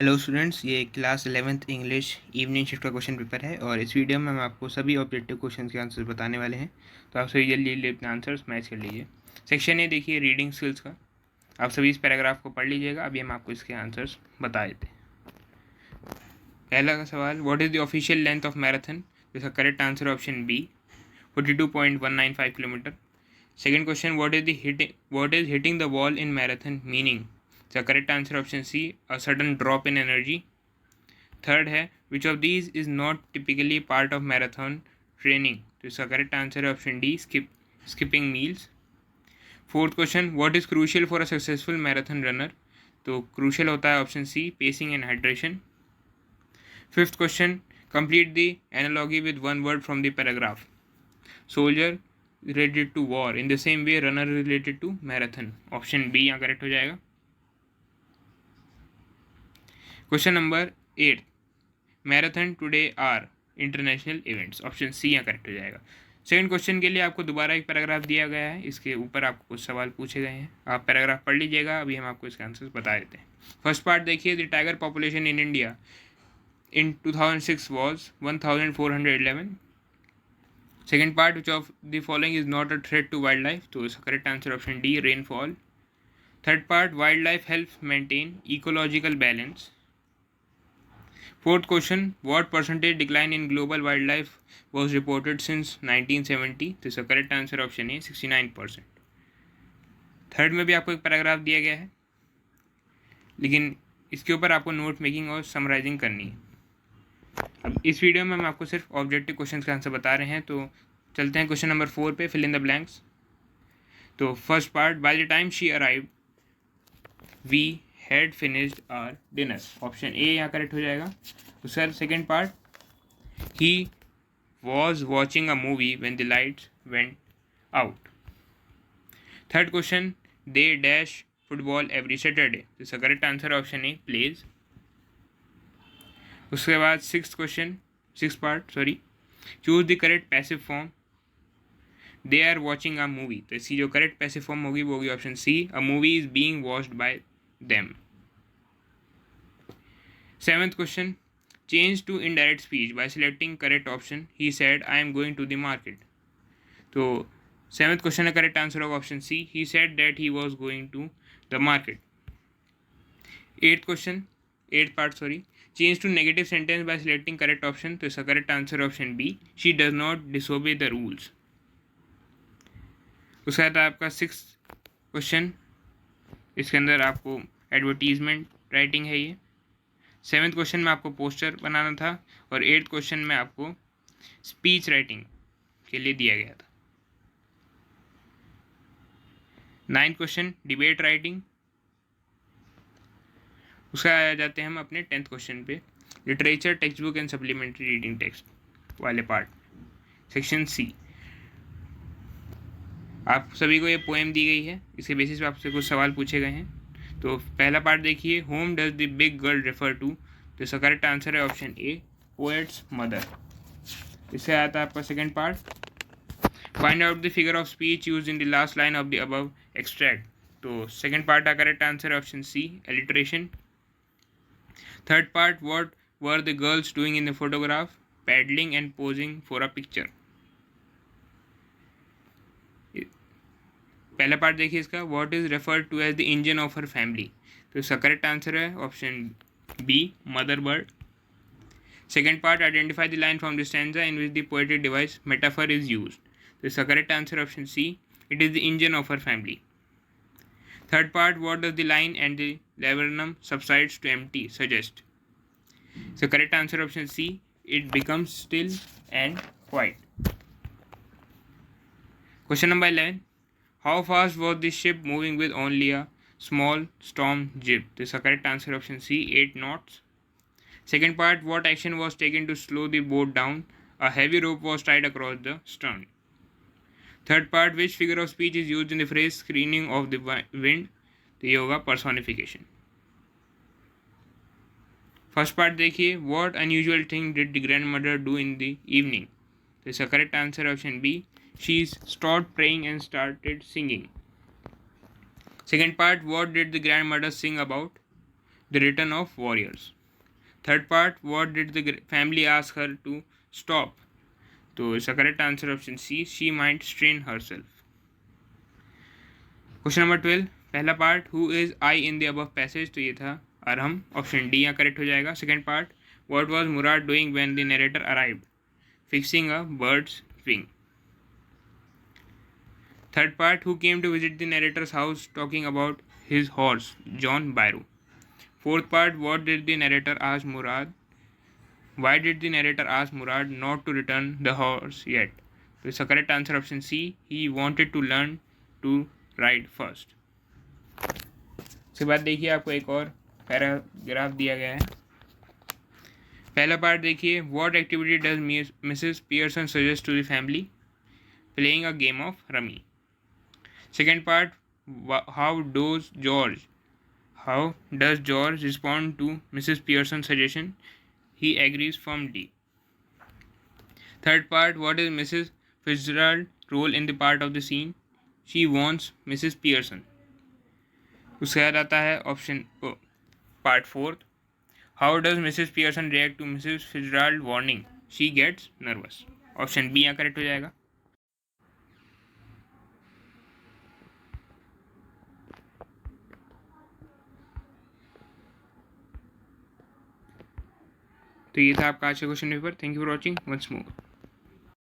Hello students, ये class 11th English evening shift का question paper है और इस वीडियो में हम आपको सभी ऑब्जेक्टिव क्वेश्चन के आंसर्स बताने वाले हैं। तो आप सभी जल्दी जल्दी अपने आंसर्स मैच कर लीजिए। सेक्शन ए देखिए रीडिंग स्किल्स का। आप सभी इस पैराग्राफ को पढ़ लीजिएगा। अभी हम आपको इसके आंसर्स बता देते हैं। पहला का सवाल, what is the official length of marathon? इसका correct answer option B 42.195 kilometre. Second question, what is hitting the wall in marathon meaning? इसका correct answer option C a sudden drop in energy. Third है, which of these is not typically part of marathon training? तो इसका correct answer है option D skipping meals. Fourth question, what is crucial for a successful marathon runner? तो crucial होता है option C pacing and hydration. Fifth question, complete the analogy with one word from the paragraph. Soldier related to war, in the same way runner related to marathon. Option B यहाँ correct हो जाएगा। Question number 8, marathon today are international events. Option C यहाँ correct हो जाएगा। Second question के लिए आपको दोबारा एक पैराग्राफ दिया गया है, इसके ऊपर आपको कुछ सवाल पूछे गए हैं। आप पैराग्राफ पढ़ लीजिएगा। अभी हम आपको इसके आंसर्स बता देते हैं। फर्स्ट पार्ट देखिए, the tiger population in India in 2006 was 1411. Second part, which of the following is not a threat to wildlife? तो इसका correct answer option D rainfall. Third part, wild life help maintain ecological balance. Fourth question, what percentage decline in global wild life was reported since 1970? तो इसका correct answer option ए 69%। Third में भी आपको एक paragraph दिया गया है, लेकिन इसके ऊपर आपको नोट मेकिंग और समराइजिंग करनी है। अब इस वीडियो में हम आपको सिर्फ ऑब्जेक्टिव क्वेश्चन का आंसर बता रहे हैं। तो चलते हैं क्वेश्चन नंबर 4 पे, फिल इन द ब्लैंक्स। तो first part, by the time she arrived we had finished our dinner. Option A यहाँ करेक्ट हो जाएगा। तो sir second part, he was watching a movie when the lights went out. Third question, they dash football every Saturday. तो इसका correct answer option A plays. उसके बाद six part choose the correct passive form. They are watching a movie, तो इसकी जो correct passive form होगी वो होगी option C a movie is being watched by them. Seventh question, change to indirect speech by selecting correct option. He said I am going to the market. तो seventh question का correct answer होगा option C he said that he was going to the market. Eighth part change to negative sentence by selecting correct option. तो इसका correct answer option B she does not disobey the rules. उसके बाद आपका six question, इसके अंदर आपको advertisement writing है ये। सेवेंथ क्वेश्चन में आपको पोस्टर बनाना था और एट्थ क्वेश्चन में आपको स्पीच राइटिंग के लिए दिया गया था। Ninth question debate writing. उसका आ जाते हैं हम अपने 10th क्वेश्चन पे, literature text book and supplementary reading text वाले पार्ट, सेक्शन सी। आप सभी को ये पोएम दी गई है, इसके बेसिस पे आपसे कुछ सवाल पूछे गए हैं। तो पहला पार्ट देखिए, whom does the big girl refer to. तो इसका करेक्ट आंसर है ऑप्शन ए पोएट्स मदर। इससे आता है आपका second part, find out the figure of speech use in the last line of the above extract. तो second part का correct answer है option C alliteration. Third part, what were the girls doing in the photograph? Paddling and posing for a picture. पहला part देखिए इसका, what is referred to as the engine of her family? तो इसका correct answer है option B mother bird. Second part, identify the line from the stanza in which the poetic device metaphor is used. तो इसका correct answer option C it is the engine of her family. Third part, what does the line and the laburnum subsides to empty suggest? So correct answer option C, it becomes still and quiet. Question number 11, how fast was the ship moving with only a small storm jib? This is correct answer option C, 8 knots. Second part, what action was taken to slow the boat down? A heavy rope was tied across the stern. Third part, which figure of speech is used in the phrase screening of the wind? तो ये होगा personification. First part देखिए, what unusual thing did the grandmother do in the evening? तो इसका correct answer option B she stopped praying and started singing. Second part, what did the grandmother sing about? The return of warriors. Third part, what did the family ask her to stop. तो इसका correct answer option C, she might strain herself. Question number 12, पहला part, who is I in the above passage, तो ये था Arham, option D यहाँ correct हो जाएगा। Second part, what was Murad doing when the narrator arrived, fixing a bird's wing. Third part, who came to visit the narrator's house talking about his horse, John Byro. Fourth part, what did the narrator ask Murad? Why did the narrator ask Murad not to return the horse yet? तो इसका correct answer option C, he wanted to learn to ride first. इसके बाद देखिए आपको एक और paragraph दिया गया है। पहला पार्ट देखिए, what activity does Mrs. Pearson suggest to the family? Playing a game of rummy. Second part, how does George respond to Mrs. Pearson's suggestion? He agrees from D. Third part, what is Mrs. Fitzgerald's role in the part of the scene? She warns Mrs. Pearson. उसके बाद आता है option part fourth, how does Mrs Pearson react to Mrs फिtzgerald warning? She gets nervous. Option B यहाँ correct हो जाएगा। तो ये था आपका आज का question paper. Thank you for watching once more.